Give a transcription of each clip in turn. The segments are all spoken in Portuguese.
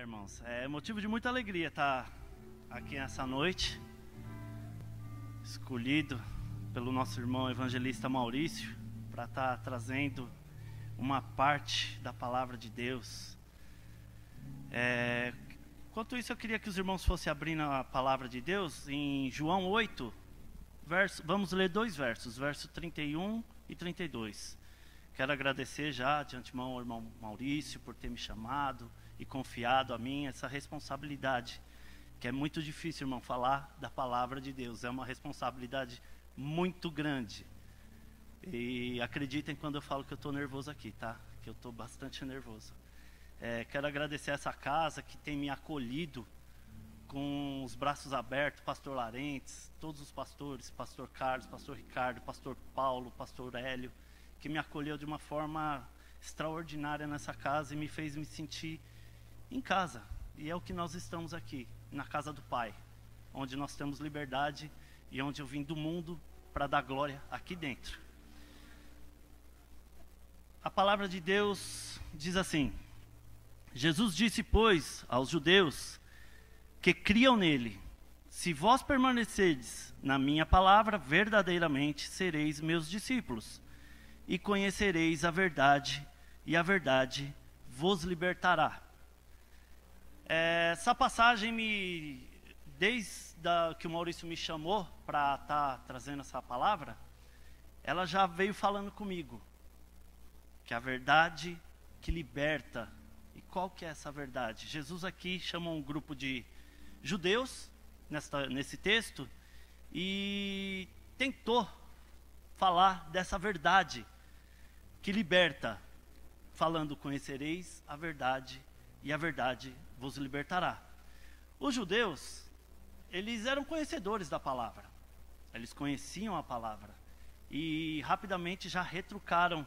Irmãos, é motivo de muita alegria estar aqui essa noite, escolhido pelo nosso irmão evangelista Maurício, para estar trazendo uma parte da palavra de Deus. Enquanto isso, eu queria que os irmãos fossem abrindo a palavra de Deus em João 8, vamos ler dois versos, verso 31 e 32. Quero agradecer já de antemão ao irmão Maurício por ter me chamado e confiado a mim essa responsabilidade, que é muito difícil, irmão, falar da palavra de Deus. É uma responsabilidade muito grande. E acreditem quando eu falo que eu estou nervoso aqui, tá? Que eu estou bastante nervoso. Quero agradecer a essa casa que tem me acolhido com os braços abertos, pastor Larentes, todos os pastores, pastor Carlos, pastor Ricardo, pastor Paulo, pastor Hélio, que me acolheu de uma forma extraordinária nessa casa e me fez me sentir em casa. E é o que nós estamos aqui, na casa do Pai, onde nós temos liberdade e onde eu vim do mundo para dar glória aqui dentro. A palavra de Deus diz assim: Jesus disse, pois, aos judeus que criam nele: se vós permanecerdes na minha palavra, verdadeiramente sereis meus discípulos, e conhecereis a verdade, e a verdade vos libertará. Essa passagem, desde que o Maurício me chamou para estar trazendo essa palavra, ela já veio falando comigo, que a verdade que liberta. E qual que é essa verdade? Jesus aqui chamou um grupo de judeus, nesse texto, e tentou falar dessa verdade que liberta, falando: conhecereis a verdade, e a verdade vos libertará. Os judeus, eles eram conhecedores da palavra, eles conheciam a palavra, e rapidamente já retrucaram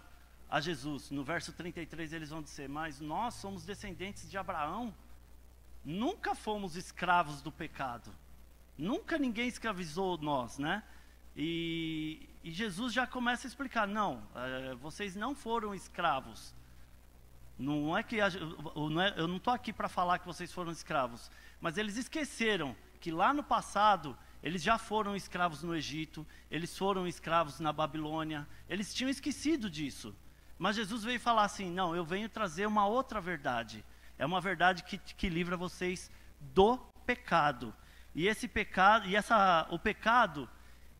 a Jesus. No verso 33 eles vão dizer: mas nós somos descendentes de Abraão, nunca fomos escravos do pecado, nunca ninguém escravizou nós, né? E Jesus já começa a explicar: não, vocês não foram escravos. Não é que eu não estou aqui para falar que vocês foram escravos, mas eles esqueceram que lá no passado eles já foram escravos no Egito, eles foram escravos na Babilônia, eles tinham esquecido disso. Mas Jesus veio falar assim: não, eu venho trazer uma outra verdade. É uma verdade que livra vocês do pecado. E esse pecado, o pecado,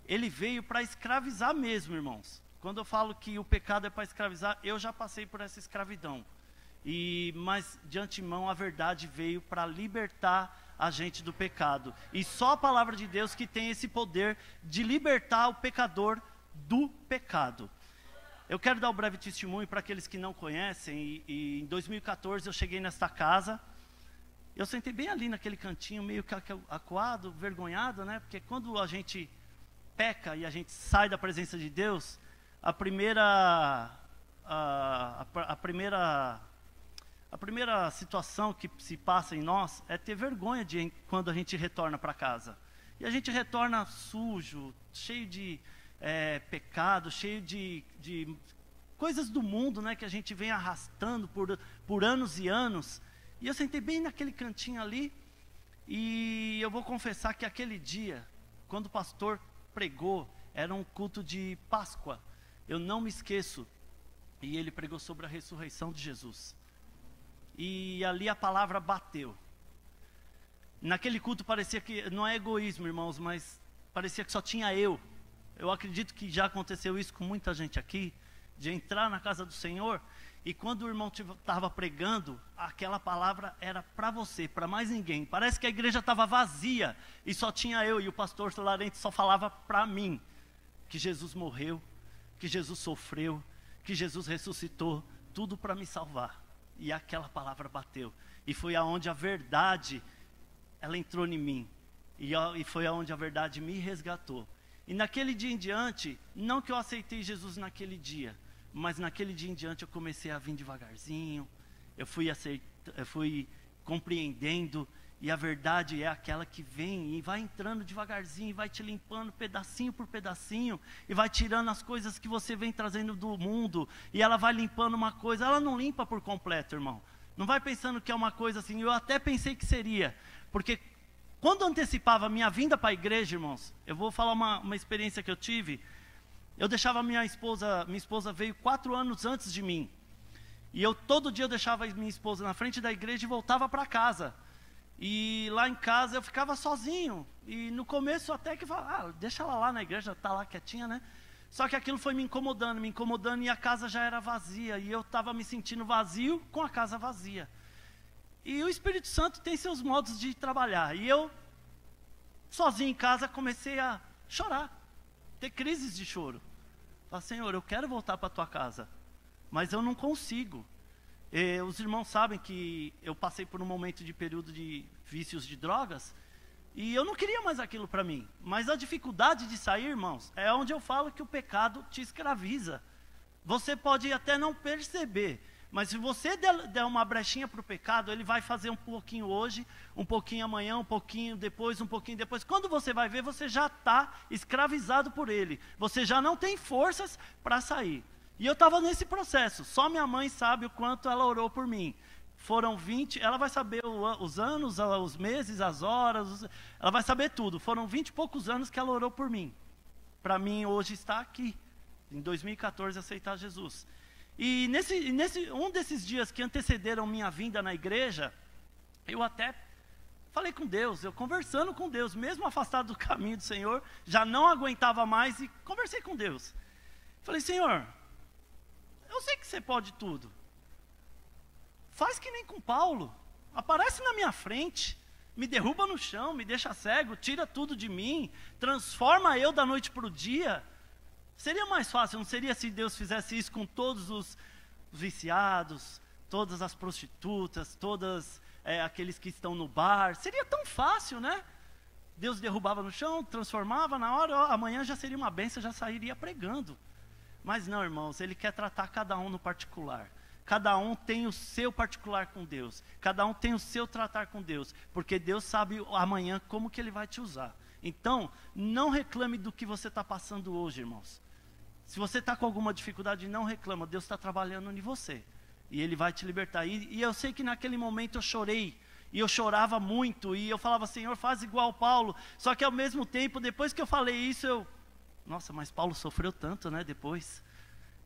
ele veio para escravizar mesmo, irmãos. Quando eu falo que o pecado é para escravizar, eu já passei por essa escravidão. Mas de antemão a verdade veio para libertar a gente do pecado. E só a palavra de Deus que tem esse poder de libertar o pecador do pecado. Eu quero dar um breve testemunho para aqueles que não conhecem. E em 2014 eu cheguei nesta casa. Eu sentei bem ali naquele cantinho, meio que acuado, vergonhado, né? Porque quando a gente peca e a gente sai da presença de Deus, a primeira situação que se passa em nós é ter vergonha quando a gente retorna para casa. E a gente retorna sujo, cheio de pecado, cheio de coisas do mundo, né, que a gente vem arrastando por anos e anos. E eu sentei bem naquele cantinho ali, e eu vou confessar que aquele dia, quando o pastor pregou, era um culto de Páscoa, eu não me esqueço, e ele pregou sobre a ressurreição de Jesus. E ali a palavra bateu. Naquele culto parecia que, não é egoísmo, irmãos, mas parecia que só tinha eu. Eu acredito que já aconteceu isso com muita gente aqui, de entrar na casa do Senhor, e quando o irmão estava pregando, aquela palavra era para você, para mais ninguém. Parece que a igreja estava vazia, e só tinha eu, e o pastor Larente só falava para mim, que Jesus morreu, que Jesus sofreu, que Jesus ressuscitou, tudo para me salvar. E aquela palavra bateu, e foi aonde a verdade, ela entrou em mim, e foi aonde a verdade me resgatou. E naquele dia em diante, não que eu aceitei Jesus naquele dia, mas naquele dia em diante eu comecei a vir devagarzinho, eu fui compreendendo, e a verdade é aquela que vem e vai entrando devagarzinho, e vai te limpando pedacinho por pedacinho, e vai tirando as coisas que você vem trazendo do mundo, e ela vai limpando uma coisa. Ela não limpa por completo, irmão, Não vai pensando que é uma coisa assim, eu até pensei que seria, porque quando antecipava a minha vinda para a igreja, irmãos, eu vou falar uma experiência que eu tive. Eu deixava minha esposa veio 4 anos antes de mim, e todo dia eu deixava minha esposa na frente da igreja e voltava para casa, e lá em casa eu ficava sozinho, e no começo até que falava, deixa ela lá na igreja, está lá quietinha, né? Só que aquilo foi me incomodando, e a casa já era vazia, e eu estava me sentindo vazio com a casa vazia. E o Espírito Santo tem seus modos de trabalhar, e eu, sozinho em casa, comecei a chorar, ter crises de choro. Falei, Senhor, eu quero voltar para a tua casa, mas eu não consigo. Os irmãos sabem que eu passei por um momento de período de vícios de drogas, e eu não queria mais aquilo para mim. Mas a dificuldade de sair, irmãos, é onde eu falo que o pecado te escraviza. Você pode até não perceber, mas se você der uma brechinha para o pecado, ele vai fazer um pouquinho hoje, um pouquinho amanhã, um pouquinho depois, um pouquinho depois. Quando você vai ver, você já está escravizado por ele. Você já não tem forças para sair. E eu estava nesse processo. Só minha mãe sabe o quanto ela orou por mim. Foram 20, ela vai saber os anos, os meses, as horas, ela vai saber tudo. Foram 20 e poucos anos que ela orou por mim. Para mim hoje estar aqui, em 2014, aceitar Jesus. E um desses dias que antecederam minha vinda na igreja, eu até falei com Deus, eu conversando com Deus, mesmo afastado do caminho do Senhor, já não aguentava mais e conversei com Deus. Falei, Senhor, eu sei que você pode tudo. Faz que nem com Paulo, aparece na minha frente, me derruba no chão, me deixa cego, tira tudo de mim, transforma eu da noite para o dia. Seria mais fácil, não seria se Deus fizesse isso com todos os viciados, todas as prostitutas, todos aqueles que estão no bar? Seria tão fácil, né? Deus derrubava no chão, transformava na hora, amanhã já seria uma bênção, já sairia pregando. Mas não, irmãos, Ele quer tratar cada um no particular. Cada um tem o seu particular com Deus. Cada um tem o seu tratar com Deus. Porque Deus sabe amanhã como que Ele vai te usar. Então, não reclame do que você está passando hoje, irmãos. Se você está com alguma dificuldade, não reclama. Deus está trabalhando em você. E Ele vai te libertar. E eu sei que naquele momento eu chorei. E eu chorava muito. E eu falava, Senhor, faz igual Paulo. Só que ao mesmo tempo, depois que eu falei isso, nossa, mas Paulo sofreu tanto, né, depois.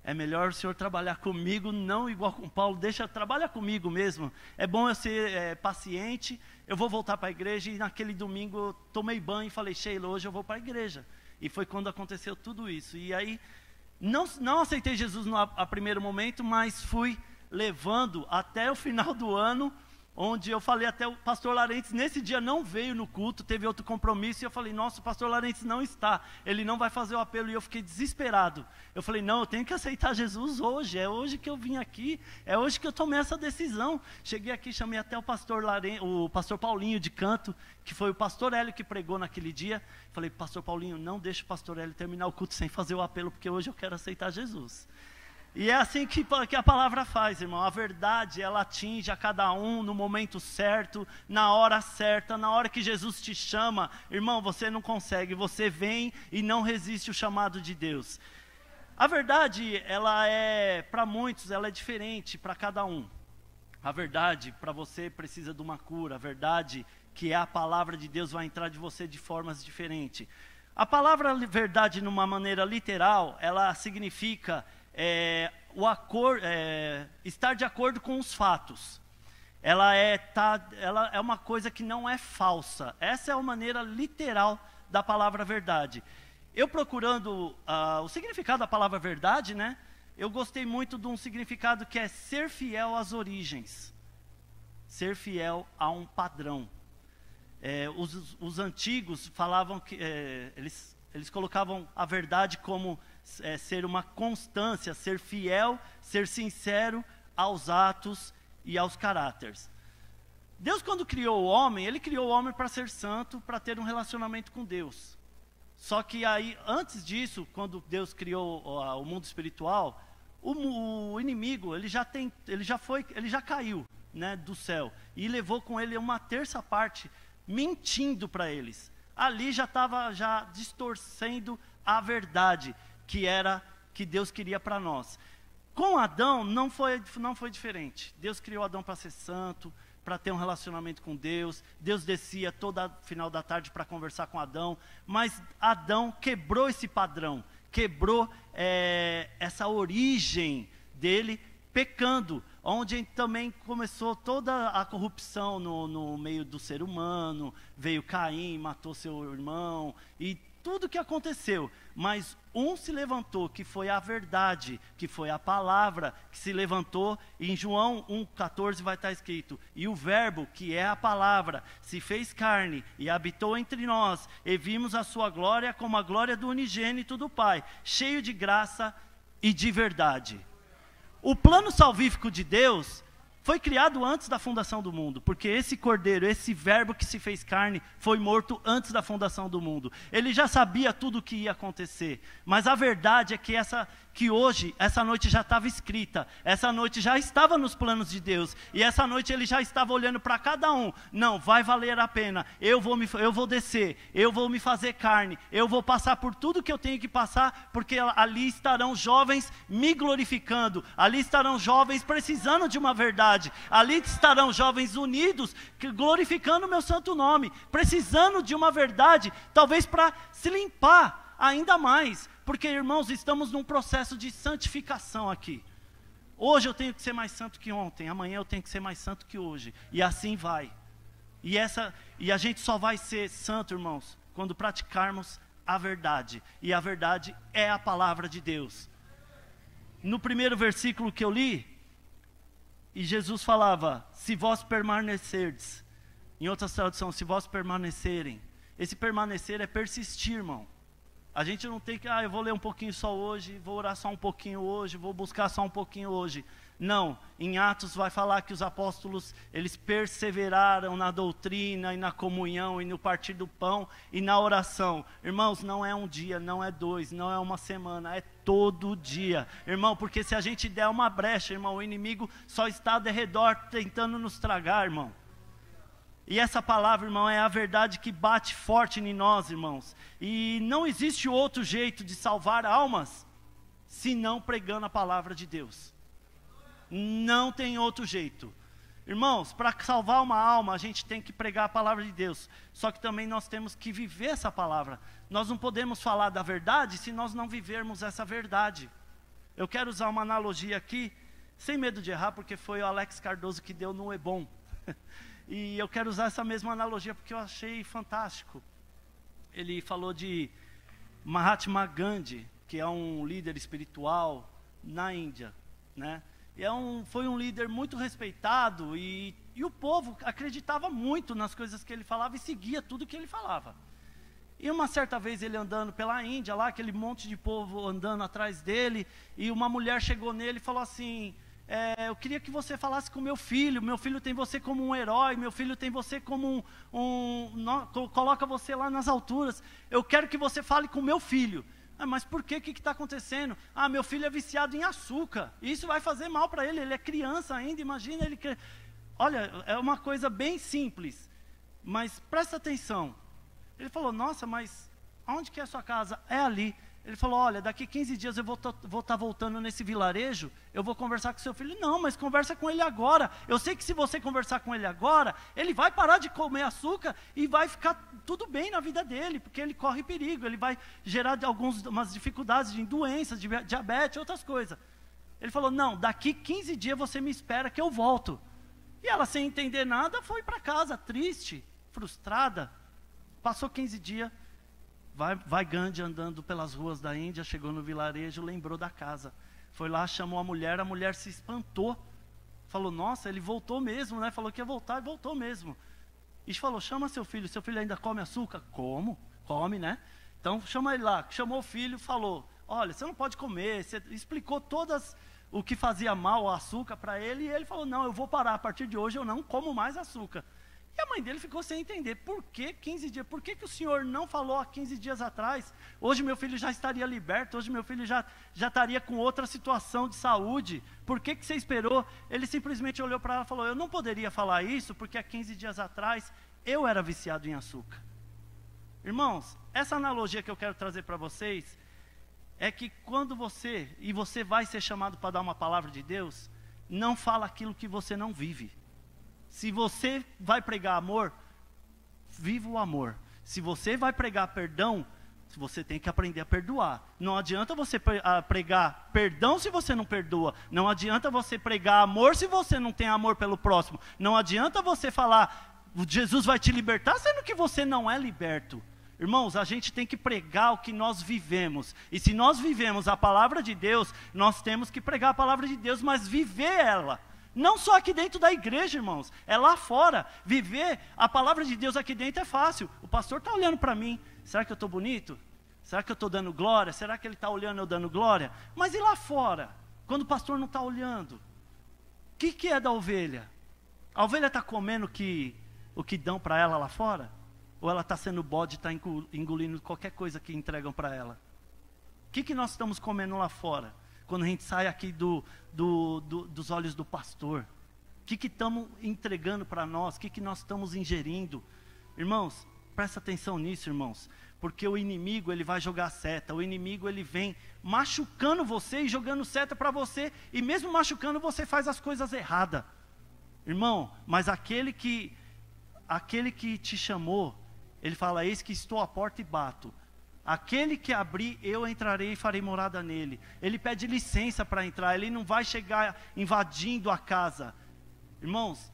É melhor o Senhor trabalhar comigo, não igual com Paulo, trabalha comigo mesmo. É bom eu ser paciente, eu vou voltar para a igreja, e naquele domingo eu tomei banho e falei, Sheila, hoje eu vou para a igreja. E foi quando aconteceu tudo isso. E aí, não aceitei Jesus a primeiro momento, mas fui levando até o final do ano, onde eu falei até o pastor Larentes, nesse dia não veio no culto, teve outro compromisso, e eu falei, nossa, o pastor Larentes não está, ele não vai fazer o apelo, e eu fiquei desesperado. Eu falei, não, eu tenho que aceitar Jesus hoje, é hoje que eu vim aqui, é hoje que eu tomei essa decisão. Cheguei aqui, chamei até o pastor Paulinho de Canto, que foi o pastor Hélio que pregou naquele dia. Falei, pastor Paulinho, não deixe o pastor Hélio terminar o culto sem fazer o apelo, porque hoje eu quero aceitar Jesus. E é assim que a palavra faz, irmão. A verdade, ela atinge a cada um no momento certo, na hora certa, na hora que Jesus te chama. Irmão, você não consegue, você vem e não resiste o chamado de Deus. A verdade, ela é, para muitos, ela é diferente para cada um. A verdade, para você, precisa de uma cura. A verdade, que é a palavra de Deus, vai entrar de você de formas diferentes. A palavra verdade, numa maneira literal, ela significa estar de acordo com os fatos. Ela é uma coisa que não é falsa. Essa é a maneira literal da palavra verdade. Eu procurando o significado da palavra verdade, né? Eu gostei muito de um significado que é ser fiel às origens. Ser fiel a um padrão. Os antigos falavam que eles colocavam a verdade como ser uma constância, ser fiel, ser sincero aos atos e aos caráteres. Deus, quando criou o homem, Ele criou o homem para ser santo, para ter um relacionamento com Deus. Só que aí, antes disso, quando Deus criou o mundo espiritual, o inimigo, ele já caiu, né, do céu, e levou com ele uma terça parte, mentindo para eles. Ali já estava distorcendo a verdade que Deus queria para nós. Com Adão não foi diferente. Deus criou Adão para ser santo, para ter um relacionamento com Deus. Deus descia toda final da tarde para conversar com Adão, mas Adão quebrou esse padrão, quebrou essa origem dele, pecando, onde também começou toda a corrupção no meio do ser humano. Veio Caim, matou seu irmão, e tudo que aconteceu, mas um se levantou, que foi a verdade, que foi a palavra, que se levantou, e em João 1,14 vai estar escrito, e o verbo, que é a palavra, se fez carne, e habitou entre nós, e vimos a sua glória como a glória do unigênito do Pai, cheio de graça e de verdade. O plano salvífico de Deus foi criado antes da fundação do mundo, porque esse cordeiro, esse verbo que se fez carne, foi morto antes da fundação do mundo. Ele já sabia tudo o que ia acontecer, mas a verdade é que hoje, essa noite já estava escrita, essa noite já estava nos planos de Deus, e essa noite ele já estava olhando para cada um. Não, vai valer a pena, eu vou descer, eu vou me fazer carne, eu vou passar por tudo que eu tenho que passar, porque ali estarão jovens me glorificando, ali estarão jovens precisando de uma verdade, ali estarão jovens unidos, glorificando o meu santo nome, precisando de uma verdade, talvez para se limpar ainda mais, porque, irmãos, estamos num processo de santificação aqui. Hoje eu tenho que ser mais santo que ontem, amanhã eu tenho que ser mais santo que hoje, e assim vai. E a gente só vai ser santo, irmãos, quando praticarmos a verdade, e a verdade é a palavra de Deus. No primeiro versículo que eu li, e Jesus falava, se vós permanecerdes, em outras traduções, se vós permanecerem, esse permanecer é persistir, irmão. A gente não tem que, eu vou ler um pouquinho só hoje, vou orar só um pouquinho hoje, vou buscar só um pouquinho hoje. Não, em Atos vai falar que os apóstolos, eles perseveraram na doutrina e na comunhão e no partir do pão e na oração. Irmãos, não é um dia, não é 2, não é uma semana, é todo dia. Irmão, porque se a gente der uma brecha, irmão, o inimigo só está ao redor tentando nos tragar, irmão. E essa palavra, irmão, é a verdade que bate forte em nós, irmãos. E não existe outro jeito de salvar almas, senão pregando a palavra de Deus. Não tem outro jeito. Irmãos, para salvar uma alma, a gente tem que pregar a palavra de Deus. Só que também nós temos que viver essa palavra. Nós não podemos falar da verdade se nós não vivermos essa verdade. Eu quero usar uma analogia aqui, sem medo de errar, porque foi o Alex Cardoso que deu no Ebon. E eu quero usar essa mesma analogia porque eu achei fantástico. Ele falou de Mahatma Gandhi, que é um líder espiritual na Índia, né? E foi um líder muito respeitado e o povo acreditava muito nas coisas que ele falava e seguia tudo que ele falava. E uma certa vez ele andando pela Índia, lá aquele monte de povo andando atrás dele, e uma mulher chegou nele e falou assim, eu queria que você falasse com meu filho tem você como um herói, meu filho tem você como coloca você lá nas alturas, eu quero que você fale com meu filho. Mas por quê? O que está acontecendo? Meu filho é viciado em açúcar, isso vai fazer mal para ele é criança ainda, imagina ele... Olha, é uma coisa bem simples, mas presta atenção. Ele falou, nossa, mas aonde que é a sua casa? É ali. Ele falou, olha, daqui 15 dias eu vou estar voltando nesse vilarejo, eu vou conversar com seu filho. Não, mas conversa com ele agora. Eu sei que se você conversar com ele agora, ele vai parar de comer açúcar e vai ficar tudo bem na vida dele, porque ele corre perigo, ele vai gerar umas dificuldades de doenças, de diabetes, outras coisas. Ele falou, não, daqui 15 dias você me espera que eu volto. E ela, sem entender nada, foi para casa, triste, frustrada. Passou 15 dias. Vai Gandhi andando pelas ruas da Índia, chegou no vilarejo, lembrou da casa. Foi lá, chamou a mulher se espantou. Falou, nossa, ele voltou mesmo, né? Falou que ia voltar e voltou mesmo. E falou, chama seu filho ainda come açúcar? Como? Come, né? Então chama ele lá, chamou o filho, falou, olha, você não pode comer, você explicou todas o que fazia mal o açúcar para ele, e ele falou, não, eu vou parar, a partir de hoje eu não como mais açúcar. E a mãe dele ficou sem entender, por que 15 dias? Por que o senhor não falou há 15 dias atrás? Hoje meu filho já estaria liberto, hoje meu filho já estaria com outra situação de saúde. Por que você esperou? Ele simplesmente olhou para ela e falou, eu não poderia falar isso, porque há 15 dias atrás eu era viciado em açúcar. Irmãos, essa analogia que eu quero trazer para vocês é que quando você vai ser chamado para dar uma palavra de Deus, não fala aquilo que você não vive. Se você vai pregar amor, viva o amor. Se você vai pregar perdão, você tem que aprender a perdoar. Não adianta você pregar perdão se você não perdoa. Não adianta você pregar amor se você não tem amor pelo próximo. Não adianta você falar, Jesus vai te libertar, sendo que você não é liberto. Irmãos, a gente tem que pregar o que nós vivemos. E se nós vivemos a palavra de Deus, nós temos que pregar a palavra de Deus, mas viver ela. Não só aqui dentro da igreja, irmãos, é lá fora. Viver a palavra de Deus aqui dentro é fácil. O pastor está olhando para mim, será que eu estou bonito? Será que eu estou dando glória? Será que ele está olhando eu dando glória? Mas e lá fora, quando o pastor não está olhando? O que é da ovelha? A ovelha está comendo o que dão para ela lá fora? Ou ela está sendo bode e está engolindo qualquer coisa que entregam para ela? O que nós estamos comendo lá fora? Quando a gente sai aqui dos olhos do pastor, o que estamos entregando para nós? O que nós estamos ingerindo? Irmãos, presta atenção nisso, irmãos, porque o inimigo, ele vai jogar seta, o inimigo, ele vem machucando você e jogando seta para você, e mesmo machucando, você faz as coisas erradas. Irmão, mas aquele que te chamou, ele fala, eis que estou à porta e bato. Aquele que abrir, eu entrarei e farei morada nele. Ele pede licença para entrar, ele não vai chegar invadindo a casa. Irmãos,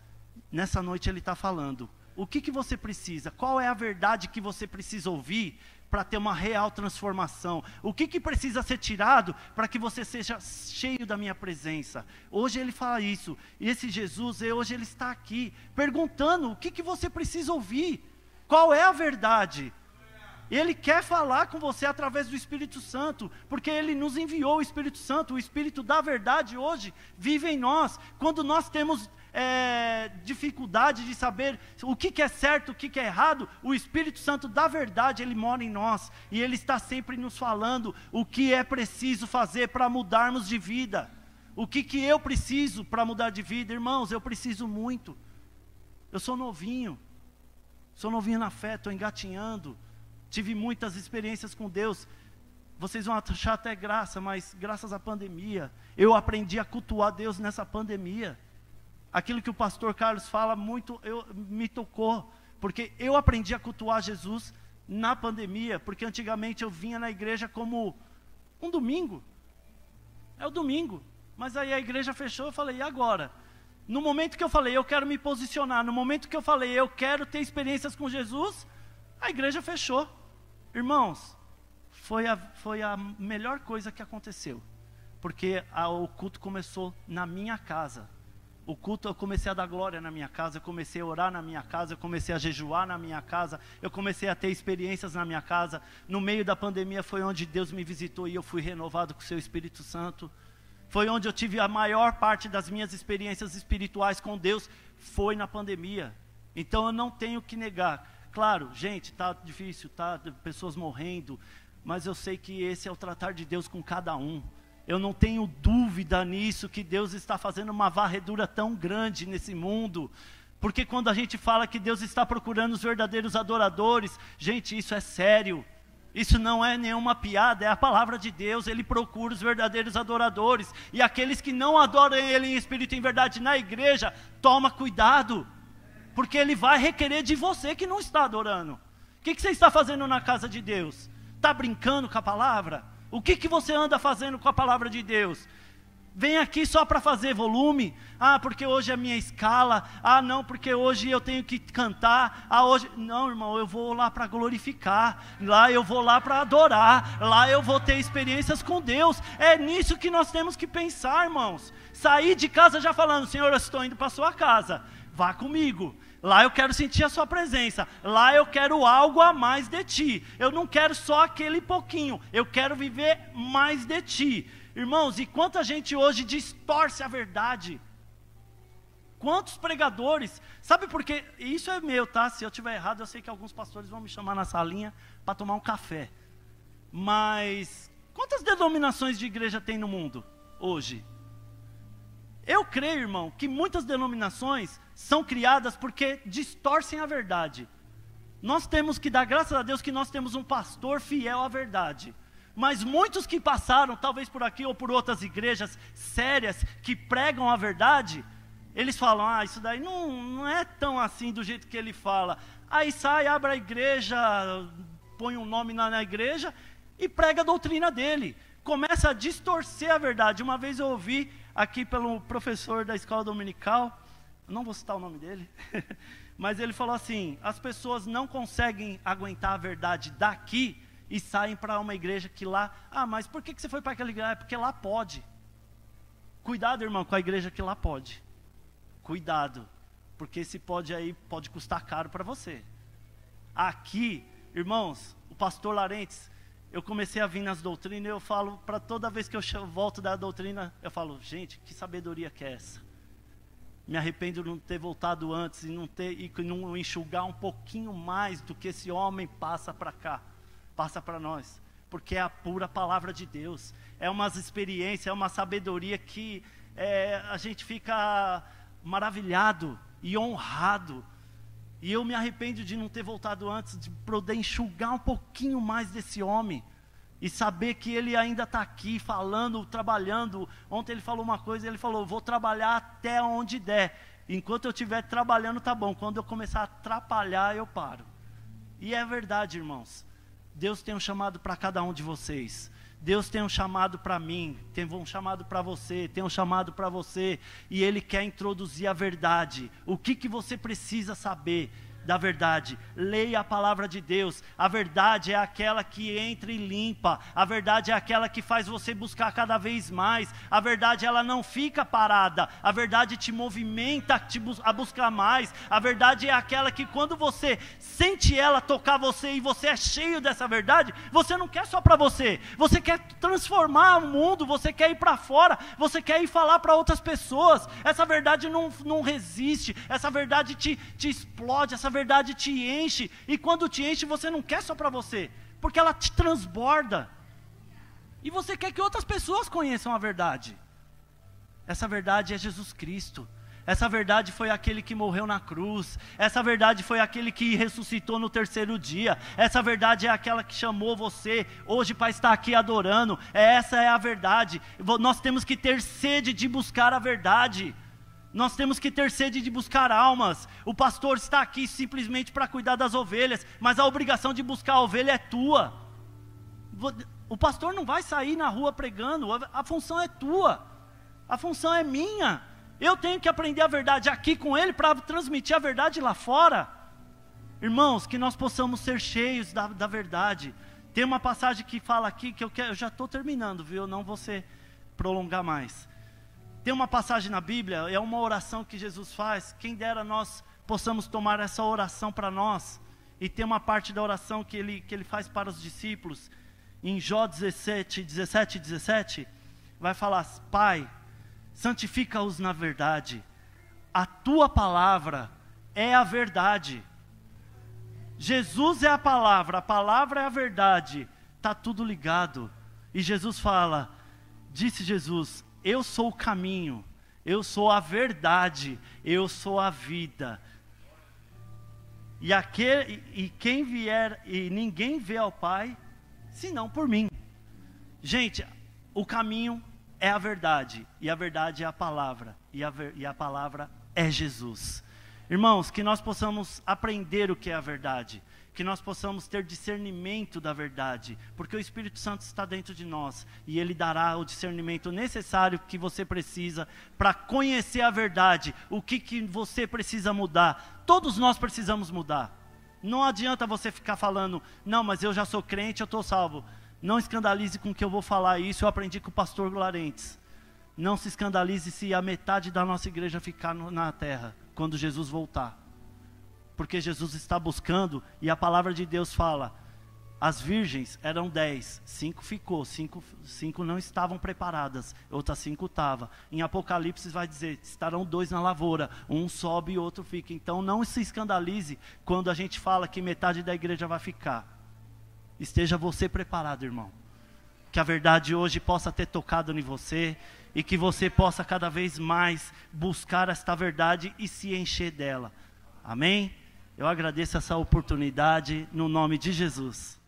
nessa noite ele está falando, o que você precisa? Qual é a verdade que você precisa ouvir para ter uma real transformação? O que precisa ser tirado para que você seja cheio da minha presença? Hoje ele fala isso, e esse Jesus, hoje ele está aqui, perguntando o que você precisa ouvir. Qual é a verdade? Ele quer falar com você através do Espírito Santo, porque Ele nos enviou o Espírito Santo, o Espírito da verdade hoje vive em nós. Quando nós temos dificuldade de saber o que é certo, o que é errado, o Espírito Santo da verdade, Ele mora em nós, e Ele está sempre nos falando o que é preciso fazer para mudarmos de vida. O que eu preciso para mudar de vida? Irmãos, eu preciso muito. Eu sou novinho na fé, estou engatinhando. Tive muitas experiências com Deus. Vocês vão achar até graça, mas graças à pandemia, eu aprendi a cultuar Deus nessa pandemia. Aquilo que o pastor Carlos fala muito, me tocou, porque eu aprendi a cultuar Jesus na pandemia, porque antigamente eu vinha na igreja como um domingo. É o domingo, mas aí a igreja fechou, eu falei, e agora? No momento que eu falei, eu quero me posicionar, no momento que eu falei, eu quero ter experiências com Jesus, a igreja fechou. Irmãos, foi a melhor coisa que aconteceu, porque o culto começou na minha casa. O culto, eu comecei a dar glória na minha casa, eu comecei a orar na minha casa, eu comecei a jejuar na minha casa, eu comecei a ter experiências na minha casa. No meio da pandemia foi onde Deus me visitou e eu fui renovado com o seu Espírito Santo. Foi onde eu tive a maior parte das minhas experiências espirituais com Deus, foi na pandemia. Então eu não tenho que negar. Claro, gente, está difícil, pessoas morrendo, mas eu sei que esse é o tratar de Deus com cada um. Eu não tenho dúvida nisso, que Deus está fazendo uma varredura tão grande nesse mundo, porque quando a gente fala que Deus está procurando os verdadeiros adoradores, gente, isso é sério, isso não é nenhuma piada, é a palavra de Deus. Ele procura os verdadeiros adoradores, e aqueles que não adoram Ele em espírito e em verdade na igreja, toma cuidado, porque Ele vai requerer de você que não está adorando. O que você está fazendo na casa de Deus? Está brincando com a palavra? O que você anda fazendo com a palavra de Deus? Vem aqui só para fazer volume? Ah, porque hoje é a minha escala. Ah, não, porque hoje eu tenho que cantar. Ah, hoje... Não, irmão, eu vou lá para glorificar. Lá eu vou lá para adorar. Lá eu vou ter experiências com Deus. É nisso que nós temos que pensar, irmãos. Sair de casa já falando, Senhor, eu estou indo para a sua casa. Vá comigo. Lá eu quero sentir a sua presença. Lá eu quero algo a mais de ti. Eu não quero só aquele pouquinho. Eu quero viver mais de ti. Irmãos, e quanta gente hoje distorce a verdade. Quantos pregadores. Sabe por quê? Isso é meu, tá? Se eu estiver errado, eu sei que alguns pastores vão me chamar na salinha para tomar um café. Mas quantas denominações de igreja tem no mundo hoje? Eu creio, irmão, que muitas denominações são criadas porque distorcem a verdade. Nós temos que dar graças a Deus que nós temos um pastor fiel à verdade. Mas muitos que passaram, talvez por aqui ou por outras igrejas sérias, que pregam a verdade, eles falam, isso daí não é tão assim do jeito que ele fala. Aí sai, abre a igreja, põe um nome na igreja e prega a doutrina dele. Começa a distorcer a verdade. Uma vez eu ouvi aqui pelo professor da escola dominical, não vou citar o nome dele, mas ele falou assim, as pessoas não conseguem aguentar a verdade daqui e saem para uma igreja que lá, mas por que você foi para aquela igreja? Porque lá pode. Cuidado, irmão, com a igreja que lá pode. Cuidado, porque esse pode aí pode custar caro para você. Aqui, irmãos, o pastor Larentes, eu comecei a vir nas doutrinas e eu falo, para toda vez que eu volto da doutrina, eu falo, gente, que sabedoria que é essa? Me arrependo de não ter voltado antes e não enxugar um pouquinho mais do que esse homem passa para cá, passa para nós. Porque é a pura palavra de Deus. É umas experiências, é uma sabedoria que a gente fica maravilhado e honrado. E eu me arrependo de não ter voltado antes, de poder enxugar um pouquinho mais desse homem. E saber que ele ainda está aqui falando, trabalhando. Ontem ele falou uma coisa, ele falou, vou trabalhar até onde der. Enquanto eu estiver trabalhando, tá bom. Quando eu começar a atrapalhar, eu paro. E é verdade, irmãos. Deus tem um chamado para cada um de vocês. Deus tem um chamado para mim, tem um chamado para você, tem um chamado para você. E Ele quer introduzir a verdade. O que você precisa saber da verdade? Leia a palavra de Deus. A verdade é aquela que entra e limpa. A verdade é aquela que faz você buscar cada vez mais. A verdade, ela não fica parada. A verdade te movimenta a buscar mais. A verdade é aquela que quando você sente ela tocar você e você é cheio dessa verdade, você não quer só para você. Você quer transformar o mundo, você quer ir para fora, você quer ir falar para outras pessoas. Essa verdade não resiste. Essa verdade te explode. Essa verdade te enche, e quando te enche, você não quer só para você, porque ela te transborda, e você quer que outras pessoas conheçam a verdade. Essa verdade é Jesus Cristo. Essa verdade foi aquele que morreu na cruz. Essa verdade foi aquele que ressuscitou no terceiro dia. Essa verdade é aquela que chamou você hoje para estar aqui adorando. Essa é a verdade. Nós temos que ter sede de buscar a verdade. Nós temos que ter sede de buscar almas. O pastor está aqui simplesmente para cuidar das ovelhas, mas a obrigação de buscar a ovelha é tua. O pastor não vai sair na rua pregando, a função é tua, a função é minha. Eu tenho que aprender a verdade aqui com ele para transmitir a verdade lá fora. Irmãos, que nós possamos ser cheios da verdade. Tem uma passagem que fala aqui, que eu já estou terminando, viu? Não vou prolongar mais. Tem uma passagem na Bíblia, é uma oração que Jesus faz. Quem dera nós possamos tomar essa oração para nós. E tem uma parte da oração que ele faz para os discípulos. Em Jó 17, vai falar: Pai, santifica-os na verdade. A tua palavra é a verdade. Jesus é a palavra é a verdade. Está tudo ligado. E Jesus fala, disse Jesus, eu sou o caminho, eu sou a verdade, eu sou a vida. E quem vier, e ninguém vê ao Pai, senão por mim. Gente, o caminho é a verdade, e a verdade é a palavra, e a palavra é Jesus. Irmãos, que nós possamos aprender o que é a verdade, que nós possamos ter discernimento da verdade, porque o Espírito Santo está dentro de nós, e Ele dará o discernimento necessário que você precisa para conhecer a verdade, o que você precisa mudar. Todos nós precisamos mudar. Não adianta você ficar falando, não, mas eu já sou crente, eu estou salvo. Não escandalize com o que eu vou falar, isso eu aprendi com o pastor Larentes. Não se escandalize se a metade da nossa igreja ficar na terra, quando Jesus voltar. Porque Jesus está buscando, e a palavra de Deus fala, as virgens eram 10, 5 ficou, 5 não estavam preparadas, outras 5 estavam. Em Apocalipse vai dizer, estarão 2 na lavoura, um sobe e outro fica. Então não se escandalize quando a gente fala que metade da igreja vai ficar. Esteja você preparado, irmão. Que a verdade hoje possa ter tocado em você, e que você possa cada vez mais buscar esta verdade e se encher dela. Amém? Eu agradeço essa oportunidade no nome de Jesus.